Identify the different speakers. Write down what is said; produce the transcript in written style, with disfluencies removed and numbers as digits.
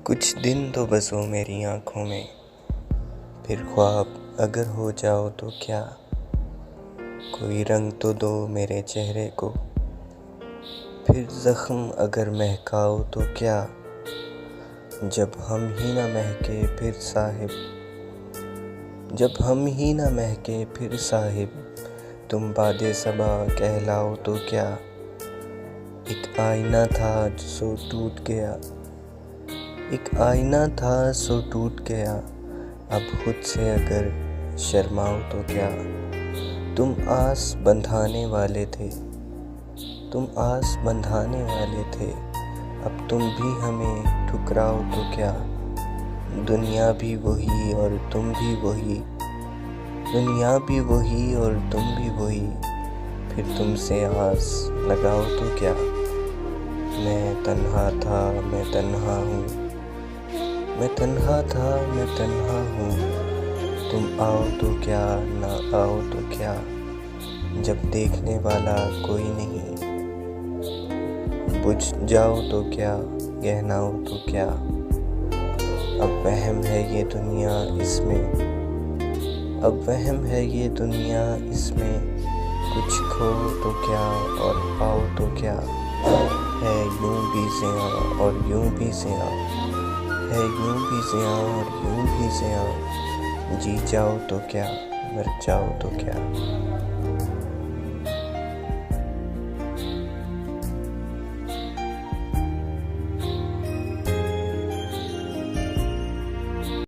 Speaker 1: कुछ दिन तो बसो मेरी आँखों में, फिर ख्वाब अगर हो जाओ तो क्या। कोई रंग तो दो मेरे चेहरे को, फिर ज़ख्म अगर महकाओ तो क्या। जब हम ही ना महके फिर साहिब, जब हम ही ना महके फिर साहिब, तुम बादे सबा कहलाओ तो क्या। एक आईना था सो टूट गया, एक आईना था सो टूट गया, अब खुद से अगर शर्माओ तो क्या। तुम आस बंधाने वाले थे, तुम आस बंधाने वाले थे, अब तुम भी हमें ठुकराओ तो क्या। दुनिया भी वही और तुम भी वही, दुनिया भी वही और तुम भी वही, फिर तुमसे आस लगाओ तो क्या। मैं तन्हा था मैं तन्हा हूँ, मैं तन्हा था मैं तन्हा हूँ, तुम आओ तो क्या ना आओ तो क्या। जब देखने वाला कोई नहीं, बुझ जाओ तो क्या गहनाओ तो क्या। अब वहम है ये दुनिया इसमें, अब वहम है ये दुनिया इसमें, कुछ खो तो क्या और पाओ तो क्या। है यूं भी ज़ियां और यूं भी ज़ियां, है यूं भी ज़ियां और यूं भी ज़ियां, जी जाओ तो क्या मर जाओ तो क्या।